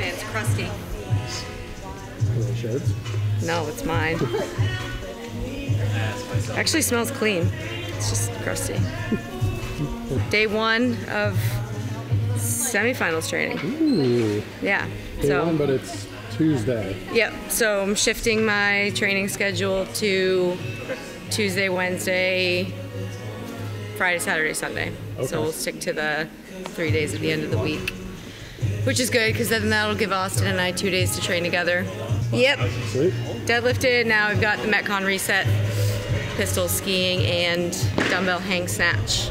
and it's crusty. Are they shirts? No, it's mine. Actually smells clean. It's just crusty. Day 1 of semifinals training. Ooh. Yeah. Day 1, but it's Tuesday. Yep. So I'm shifting my training schedule to Tuesday, Wednesday, Friday, Saturday, Sunday. Okay. So we'll stick to the 3 days at the end of the week, which is good because then that'll give Austin and I 2 days to train together. Yep. Sweet. Deadlifted. Now we've got the Metcon reset, pistol skiing, and dumbbell hang snatch.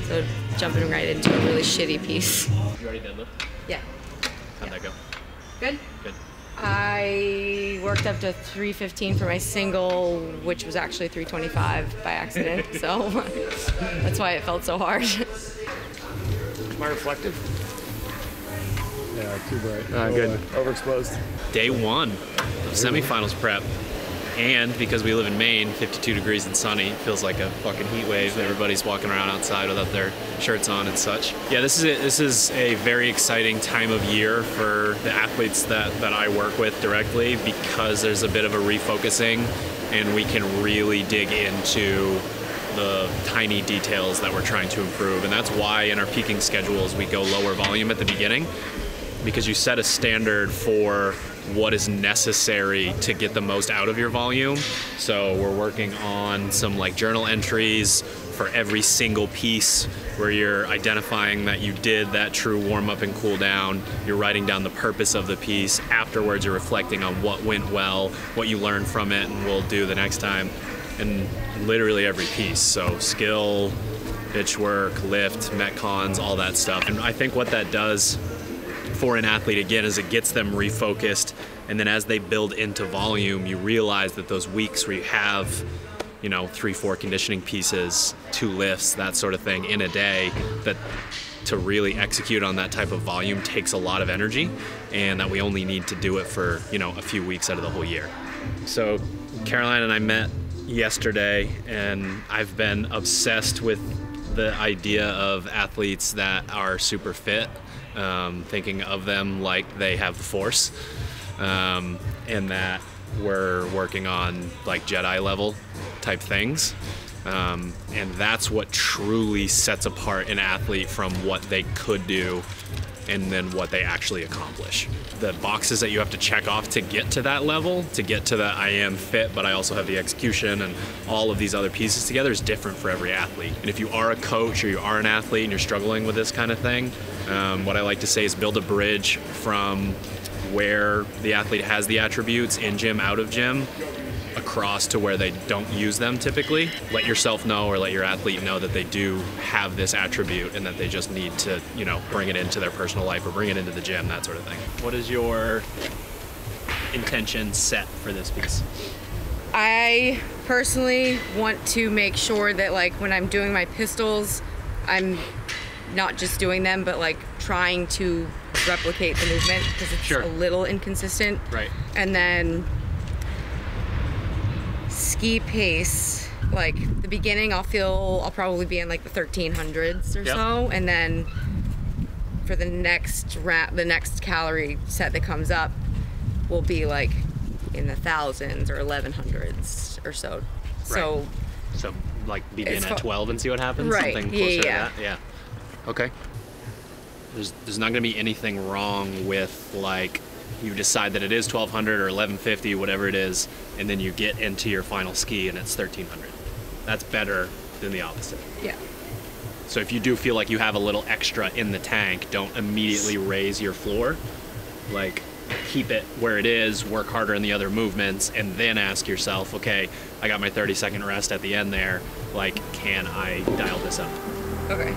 So jumping right into a really shitty piece. You already deadlift? Yeah. How'd that go? Good. Good. I worked up to 315 for my single, which was actually 325 by accident. So that's why it felt so hard. Am I reflective? Yeah, too bright. Good. Overexposed. Day 1 of semifinals prep. And because we live in Maine, 52 degrees and sunny, it feels like a fucking heat wave. Everybody's walking around outside without their shirts on and such. Yeah, this is a very exciting time of year for the athletes that I work with directly, because there's a bit of a refocusing and we can really dig into the tiny details that we're trying to improve. And that's why in our peaking schedules we go lower volume at the beginning, because you set a standard for what is necessary to get the most out of your volume. So we're working on some like journal entries for every single piece where you're identifying that you did that true warm up and cool down. You're writing down the purpose of the piece. Afterwards, you're reflecting on what went well, what you learned from it, and we'll do the next time. And literally every piece. So skill, pitch work, lift, metcons, all that stuff. And I think what that does for an athlete, again, is it gets them refocused, and then as they build into volume, you realize that those weeks where you have, you know, 3-4 conditioning pieces, 2 lifts, that sort of thing in a day, that to really execute on that type of volume takes a lot of energy, and that we only need to do it for, you know, a few weeks out of the whole year. So Caroline and I met yesterday, and I've been obsessed with the idea of athletes that are super fit. Thinking of them like they have the force, and that we're working on like Jedi level type things, and that's what truly sets apart an athlete from what they could do and then what they actually accomplish. The boxes that you have to check off to get to that level, to get to that I am fit but I also have the execution and all of these other pieces together, is different for every athlete. And if you are a coach or you are an athlete and you're struggling with this kind of thing, what I like to say is build a bridge from where the athlete has the attributes in gym, out of gym, across to where they don't use them typically. Let yourself know, or let your athlete know, that they do have this attribute and that they just need to, you know, bring it into their personal life or bring it into the gym, that sort of thing. What is your intention set for this piece? I personally want to make sure that, like, when I'm doing my pistols, I'm not just doing them, but like trying to replicate the movement, because it's Sure. a little inconsistent. Right. And then ski pace, like the beginning, I'll probably be in like the 1300s or Yep. so, and then for the next calorie set that comes up, will be like in the thousands or 1100s or so. So, So like begin It's at 12 and see what happens. Right. Something Yeah, closer yeah. to that. Yeah. Okay. There's not going to be anything wrong with, like, you decide that it is 1200 or 1150, whatever it is, and then you get into your final ski and it's 1300. That's better than the opposite. yeah. So if you do feel like you have a little extra in the tank, don't immediately raise your floor. Like, keep it where it is, work harder in the other movements, and then ask yourself, okay, I got my 30-second rest at the end there, like, can I dial this up? Okay.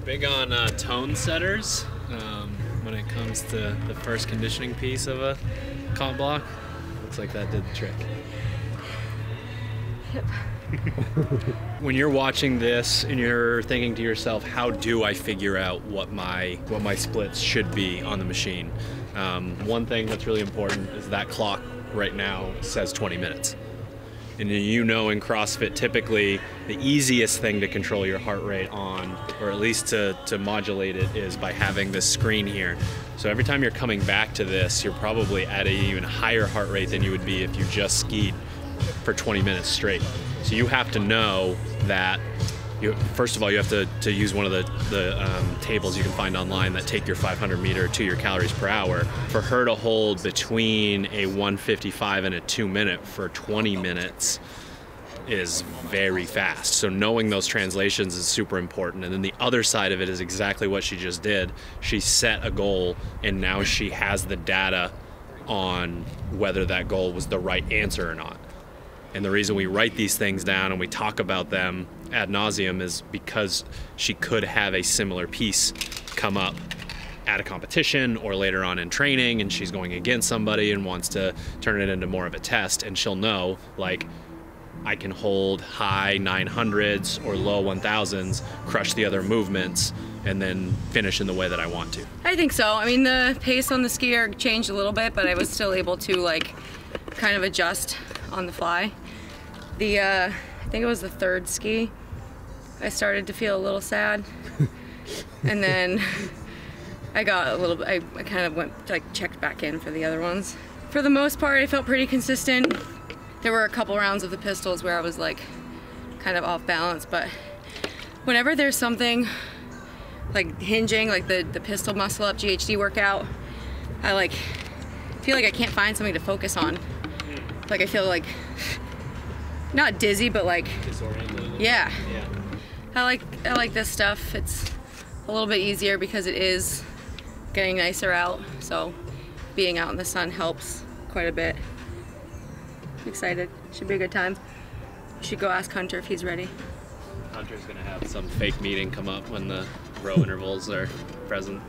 Big on tone setters when it comes to the first conditioning piece of a comp block. Looks like that did the trick. Yep. When you're watching this and you're thinking to yourself, how do I figure out what my splits should be on the machine? One thing that's really important is that clock right now says 20 minutes. And you know in CrossFit, typically the easiest thing to control your heart rate on, or at least to modulate it, is by having this screen here. So every time you're coming back to this, you're probably at an even higher heart rate than you would be if you just skied for 20 minutes straight. So you have to know that, first of all, you have to use one of the tables you can find online that take your 500 meter to your calories per hour. For her to hold between a 155 and a 2 minute for 20 minutes is very fast. So knowing those translations is super important. And then the other side of it is exactly what she just did. She set a goal and now she has the data on whether that goal was the right answer or not. And the reason we write these things down and we talk about them ad nauseum is because she could have a similar piece come up at a competition or later on in training, and she's going against somebody and wants to turn it into more of a test, and she'll know, like, I can hold high 900s or low 1000s, crush the other movements, and then finish in the way that I want to. I think so. I mean, the pace on the skier changed a little bit, but I was still able to, like, kind of adjust on the fly. I think it was the third ski, I started to feel a little sad. And then I got a little, I kind of went, like, checked back in for the other ones. For the most part, I felt pretty consistent. There were a couple rounds of the pistols where I was, like, kind of off balance, but whenever there's something like hinging, like the pistol muscle up GHD workout, I, like, feel like I can't find something to focus on. Like, I feel like, not dizzy, but like, Disoriented. Yeah. I like this stuff. It's a little bit easier because it is getting nicer out, so being out in the sun helps quite a bit. I'm excited. Should be a good time. You should go ask Hunter if he's ready. Hunter's gonna have some fake meeting come up when the row intervals are present.